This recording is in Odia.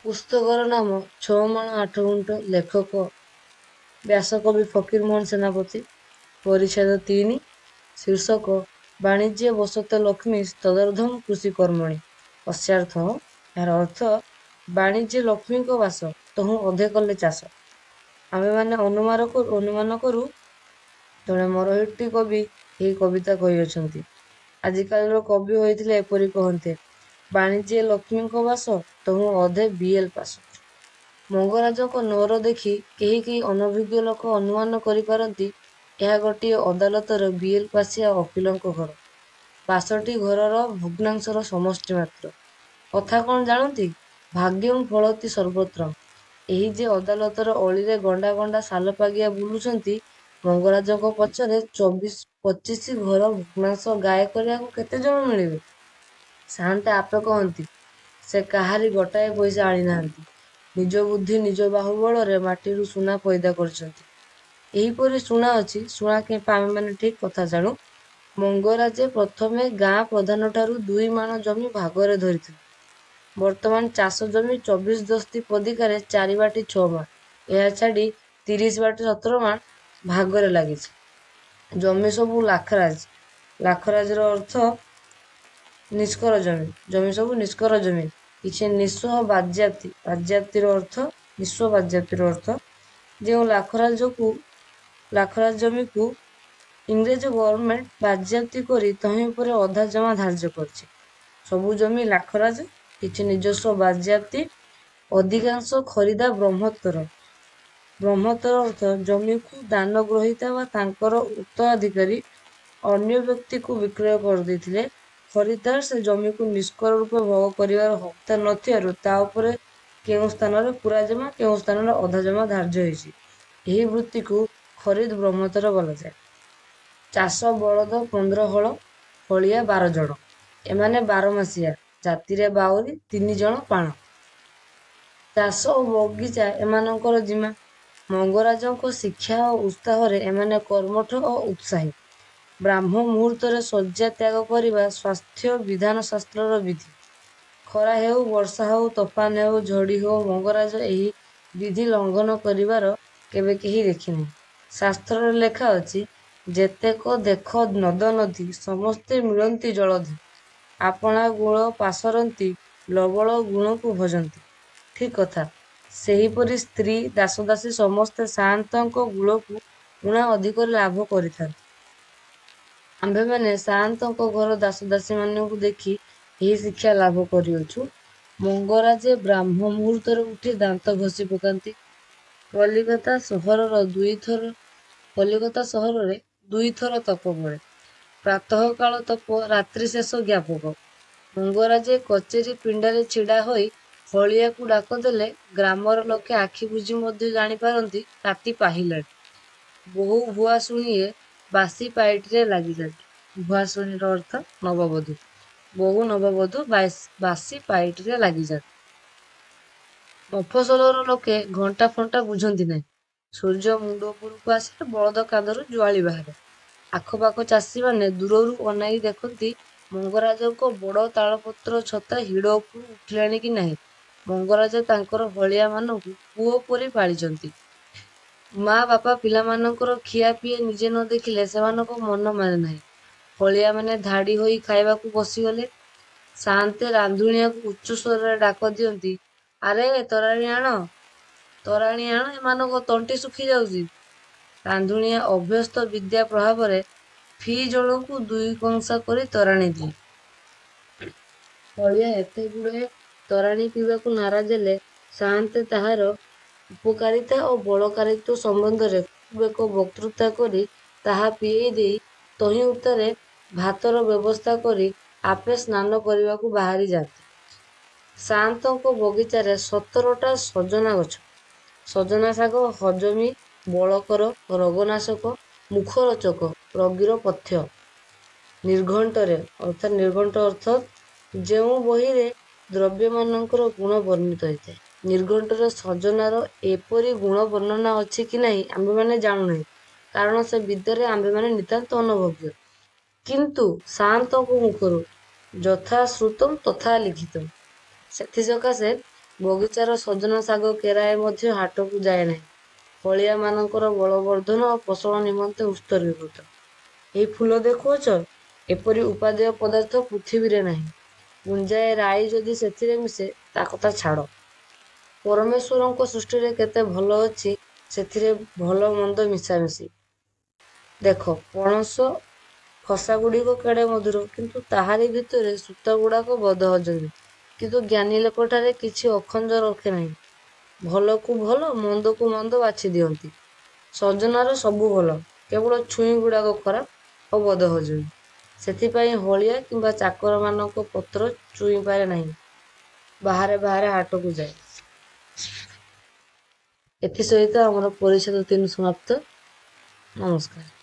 ପୁସ୍ତକର ନାମ ଛଅମାଣ ଆଠଗୁଣ୍ଠ। ଲେଖକ ବ୍ୟାସକବି ଫକୀରମୋହନ ସେନାପତି। ପରିଚ୍ଛେଦ 3। ଶୀର୍ଷକ ବାଣିଜ୍ୟ ବସତ ଲକ୍ଷ୍ମୀ ତଦର୍ଦ୍ଧଂ କୃଷି କର୍ମଣି। ଅସ୍ୟାର୍ଥ, ଏହାର ଅର୍ଥ ବାଣିଜ୍ୟ ଲକ୍ଷ୍ମୀଙ୍କ ବାସ, ତହୁଁ ଅଧେ କଲେ ଚାଷ। ଆମେମାନେ ଅନୁମାନ କରୁ ଜଣେ ମରହଟ୍ଟି କବି ଏହି କବିତା କହିଅଛନ୍ତି। ଆଜିକାଲିର କବି ହୋଇଥିଲେ ଏପରି କହନ୍ତେ, ବାଣିଜ୍ୟ ଲକ୍ଷ୍ମୀଙ୍କ ବାସ, ତହୁଁ ଅଧେ ବିଏଲ ପାସ। ମଙ୍ଗରାଜଙ୍କ ନଅର ଦେଖି କେହି କେହି ଅନଭିଜ୍ଞ ଲୋକ ଅନୁମାନ କରିପାରନ୍ତି, ଏହା ଗୋଟିଏ ଅଦାଲତର ବିଏଲ ପାସିଆ ଓକିଲଙ୍କ ଘର। ବାସଟି ଘରର ଭଗ୍ନାଂଶର ସମଷ୍ଟି ମାତ୍ର। କଥା କଣ ଜାଣନ୍ତି? ଭାଗ୍ୟଂ ଫଳତି ସର୍ବତ୍ର। ଏହି ଯେ ଅଦାଲତର ଅଳିରେ ଗଣ୍ଡା ଗଣ୍ଡା ସାଲପାଗିଆ ବୁଲୁଛନ୍ତି, ମଙ୍ଗରାଜଙ୍କ ପଛରେ 24-25 ଘର ଭଗ୍ନାଂଶ ଗାଏ କରିବାକୁ କେତେ ଜଣ ମିଳିବେ? ସାଆନ୍ତେ ଆପେ କହନ୍ତି, ସେ କାହାରି ଗୋଟାଏ ପଇସା ଆଣିନାହାନ୍ତି। ନିଜ ବୁଦ୍ଧି ନିଜ ବାହୁବଳରେ ମାଟିରୁ ସୁନା ପଇଦା କରିଛନ୍ତି। ଏହିପରି ଶୁଣା ଅଛି, ଶୁଣା କିମ୍ବା ଆମେମାନେ ଠିକ କଥା ଜାଣୁ। ମଙ୍ଗରାଜେ ପ୍ରଥମେ ଗାଁ ପ୍ରଧାନଠାରୁ 2 ମାଣ ଜମି ଭାଗରେ ଧରିଥିଲେ। ବର୍ତ୍ତମାନ ଚାଷ ଜମି 24 ଦସ୍ତି ପଦିକାରେ 4 ବାଟି 6 ମାଣ, ଏହା ଛାଡ଼ି 30 ବାଟି 17 ମାଣ ଭାଗରେ ଲାଗିଛି। ଜମି ସବୁ ଲାଖରାଜ। ଲାଖରାଜର ଅର୍ଥ ନିଷ୍କର ଜମି। ଜମି ସବୁ ନିଷ୍କର ଜମି। କିଛି ନିଃସ୍ୱ ବାଜ୍ୟାପ୍ତି। ବାଜ୍ୟାପ୍ତିର ଅର୍ଥ ନିଃସ୍ୱ ବାଜ୍ୟାପ୍ତିର ଅର୍ଥ ଯେଉଁ ଲାଖରାଜ ଜମିକୁ ଇଂରେଜ ଗଭର୍ଣ୍ଣମେଣ୍ଟ ବାଜ୍ୟାପ୍ତି କରି ତହିଁ ଉପରେ ଅଧା ଜମା ଧାର୍ଯ୍ୟ କରିଛି। ସବୁ ଜମି ଲାଖରାଜ, କିଛି ନିଜସ୍ୱ ବାଜ୍ୟାପ୍ତି, ଅଧିକାଂଶ ଖରିଦା ବ୍ରହ୍ମୋତ୍ତର। ବ୍ରହ୍ମୋତ୍ତର ଅର୍ଥ ଜମିକୁ ଦାନ ଗ୍ରହୀତା ବା ତାଙ୍କର ଉତ୍ତରାଧିକାରୀ ଅନ୍ୟ ବ୍ୟକ୍ତିକୁ ବିକ୍ରୟ କରିଦେଇଥିଲେ। ଖରିଦାର ସେ ଜମିକୁ ନିଷ୍କର ରୂପେ ଭୋଗ କରିବାର ହକଦାର ନଥିବାରୁ ତା ଉପରେ କେଉଁ ସ୍ଥାନରେ ପୁରା ଜମା, କେଉଁ ସ୍ଥାନରେ ଅଧା ଜମା ଧାର୍ଯ୍ୟ ହୋଇଛି। ଏହି ବୃତ୍ତିକୁ ଖରିଦ ବ୍ରହ୍ମୋତ୍ତର ବୋଲାଯାଏ। ଚାଷ ବଳଦ 15 ହଳ, ହଳିଆ 12 ଜଣ। ଏମାନେ ବାରମାସିଆ, ଜାତିରେ ବାଉରି, 3 ଜଣ ପାଣ। ଚାଷ ଓ ବଗିଚା ଏମାନଙ୍କର ଜିମା। ମଙ୍ଗରାଜଙ୍କ ଶିକ୍ଷା ଓ ଉତ୍ସାହରେ ଏମାନେ କର୍ମଠ ଓ ଉତ୍ସାହୀ। ବ୍ରାହ୍ମ ମୁହୂର୍ତ୍ତରେ ଶଯ୍ୟା ତ୍ୟାଗ କରିବା ସ୍ୱାସ୍ଥ୍ୟ ବିଧାନ ଶାସ୍ତ୍ରର ବିଧି। ଖରା ହେଉ, ବର୍ଷା ହେଉ, ତୋଫାନ ହେଉ, ଝଡ଼ି ହେଉ, ମଙ୍ଗରାଜ ଏହି ବିଧି ଲଙ୍ଘନ କରିବାର କେବେ କେହି ଦେଖିନାହିଁ। ଶାସ୍ତ୍ରରେ ଲେଖା ଅଛି, ଯେତେକ ଦେଖ ନଦ ନଦୀ, ସମସ୍ତେ ମିଳନ୍ତି ଜଳଧି। ଆପଣା ଗୁଣ ପାସରନ୍ତି, ଲବଳ ଗୁଣକୁ ଭଜନ୍ତି। ଠିକ କଥା। ସେହିପରି ସ୍ତ୍ରୀ, ଦାସଦାସୀ ସମସ୍ତେ ସାଆନ୍ତଙ୍କ ଗୁଣକୁ ଊଣା ଅଧିକରେ ଲାଭ କରିଥାନ୍ତି। ଆମ୍ଭେମାନେ ସାଆନ୍ତଙ୍କ ଘର ଦାସଦାସୀମାନଙ୍କୁ ଦେଖି ଏହି ଶିକ୍ଷା ଲାଭ କରିଅଛୁ। ମଙ୍ଗରାଜେ ବ୍ରାହ୍ମ ମୁହୂର୍ତ୍ତରେ ଉଠି ଦାନ୍ତ ଘଷି ପକାନ୍ତି। କଲିକତା ସହରରେ 2 ଥର ତପ ପଡ଼େ। ପ୍ରାତଃକାଳ ତପ, ରାତ୍ରି ଶେଷ ଜ୍ଞାପକ। ମଙ୍ଗରାଜେ କଚେରୀ ପିଣ୍ଡାରେ ଛିଡ଼ା ହୋଇ ହଳିଆକୁ ଡାକ ଦେଲେ ଗ୍ରାମର ଲୋକେ ଆଖି ବୁଜି ମଧ୍ୟ ଜାଣିପାରନ୍ତି ରାତି ପାହିଲାଣି। ବୋହୂ ଭୁଆସୁଣୀଏ ବାସି ପାଇଟିରେ ଲାଗିଛନ୍ତି। ଭୁଆସୁଣୀର ଅର୍ଥ ନବବଧୂ। ବୋହୂ ନବବଧୂ ବାସି ପାଇଟିରେ ଲାଗିଯାନ୍ତି। ମଫସଲର ଲୋକେ ଘଣ୍ଟା ଫଣ୍ଟା ବୁଝନ୍ତି ନାହିଁ। ସୂର୍ଯ୍ୟ ମୁଣ୍ଡ ଉପରକୁ ଆସିଲେ ବଳଦ କାଦରୁ ଜୁଆଳି ବାହାରେ। ଆଖପାଖ ଚାଷୀମାନେ ଦୂରରୁ ଅନାଇ ଦେଖନ୍ତି ମଙ୍ଗରାଜଙ୍କ ବଡ଼ ତାଳପତ୍ର ଛତା ହିଡ଼ ଉପରୁ ଉଠିଲାଣି କି ନାହିଁ। ମଙ୍ଗରାଜ ତାଙ୍କର ହଳିଆମାନଙ୍କୁ ପୁଅ ପରି ପାଳିଛନ୍ତି। ମା ବାପା ପିଲାମାନଙ୍କର ଖିଆ ପିଆ ନିଜେ ନ ଦେଖିଲେ ସେମାନଙ୍କ ମନ ମାନେ ନାହିଁ। ହଳିଆମାନେ ଧାଡ଼ି ହୋଇ ଖାଇବାକୁ ବସିଗଲେ। ସାଆନ୍ତେ ରାନ୍ଧୁଣିଆକୁ ଉଚ୍ଚ ସ୍ୱରରେ ଡାକ ଦିଅନ୍ତି, ଆରେ ତୋରାଣି ଆଣ, ତୋରାଣି ଆଣ, ଏମାନଙ୍କ ତଣ୍ଟି ଶୁଖି ଯାଉଛି। ରାନ୍ଧୁଣିଆ ଅଭ୍ୟସ୍ତ ବିଦ୍ୟା ପ୍ରଭାବରେ ଫି ଜଣକୁ 2 କଂସା କରି ତୋରାଣି ଦିଏ। ହଳିଆ ଏତେ ଗୁଡ଼ାଏ ତୋରାଣି ପିଇବାକୁ ନାରାଜ ହେଲେ ସାଆନ୍ତେ ତାହାର ଉପକାରିତା ଓ ବଳକାରିତ୍ୱ ସମ୍ବନ୍ଧରେ ଖୁବ୍ ଏକ ବକ୍ତୃତା କରି ତାହା ପିଏଇ ଦେଇ ତହିଁ ଉତ୍ତାରେ ଭାତର ବ୍ୟବସ୍ଥା କରି ଆପେ ସ୍ନାନ କରିବାକୁ ବାହାରି ଯାଆନ୍ତି। ସାଆନ୍ତଙ୍କ ବଗିଚାରେ 17ଟା ସଜନା ଗଛ। ସଜନା ଶାଗ ହଜମୀ, ବଳକର, ରୋଗନାଶକ, ମୁଖରୋଚକ, ରୋଗୀର ପଥ୍ୟ। ନିର୍ଘଣ୍ଟରେ ଅର୍ଥାତ୍ ନିର୍ଘଣ୍ଟ ଅର୍ଥ ଯେଉଁ ବହିରେ ଦ୍ରବ୍ୟମାନଙ୍କର ଗୁଣ ବର୍ଣ୍ଣିତ ହୋଇଥାଏ। ନିର୍ଘଣ୍ଟରେ ସଜନାର ଏପରି ଗୁଣ ବର୍ଣ୍ଣନା ଅଛି କି ନାହିଁ ଆମ୍ଭେମାନେ ଜାଣୁନାହିଁ, କାରଣ ସେ ବିଦ୍ୟାରେ ଆମ୍ଭେମାନେ ନିତାନ୍ତ ଅନଭଜ୍ଞ। କିନ୍ତୁ ସାଆନ୍ତଙ୍କ ମୁଖରୁ ଯଥା ଶ୍ରୁତଂ ତଥା ଲିଖିତଂ। ସେଥିସକାଶେ ବଗିଚାର ସଜନା ଶାଗ କେରାଏ ମଧ୍ୟ ହାଟକୁ ଯାଏ ନାହିଁ। ହଳିଆମାନଙ୍କର ବଳବର୍ଦ୍ଧନ ଓ ପୋଷଣ ନିମନ୍ତେ ଉତ୍ସର୍ଗୀକୃତ। ଏହି ଫୁଲ ଦେଖୁଅଛ, ଏପରି ଉପାଦେୟ ପଦାର୍ଥ ପୃଥିବୀରେ ନାହିଁ। ପୁଞ୍ଜାଏ ରାଇ ଯଦି ସେଥିରେ ମିଶେ, ତା କଥା ଛାଡ଼। ପରମେଶ୍ୱରଙ୍କ ସୃଷ୍ଟିରେ କେତେ ଭଲ ଅଛି, ସେଥିରେ ଭଲ ମନ୍ଦ ମିଶାମିଶି। ଦେଖ, ପଣସ ଖସାଗୁଡ଼ିକ କେଡ଼େ ମଧୁର, କିନ୍ତୁ ତାହାରି ଭିତରେ ସୂତାଗୁଡ଼ାକ ବଦହଜମୀ। କିନ୍ତୁ ଜ୍ଞାନୀ ଲୋକଠାରେ କିଛି ଅଖଞ୍ଜ ରଖେ ନାହିଁ। ଭଲକୁ ଭଲ, ମନ୍ଦକୁ ମନ୍ଦ ବାଛି ଦିଅନ୍ତି। ସଜନାର ସବୁ ଭଲ, କେବଳ ଛୁଇଁଗୁଡ଼ାକ ଖରାପ ଓ ବଦହଜମୀ। ସେଥିପାଇଁ ହଳିଆ କିମ୍ବା ଚାକରମାନଙ୍କ ପତ୍ର ଛୁଇଁପାରେ ନାହିଁ। ବାହାରେ ବାହାରେ ହାଟକୁ ଯାଏ। ଏଥିସହିତ ଆମର ପରିଚ୍ଛେଦ 3 ସମାପ୍ତ। ନମସ୍କାର।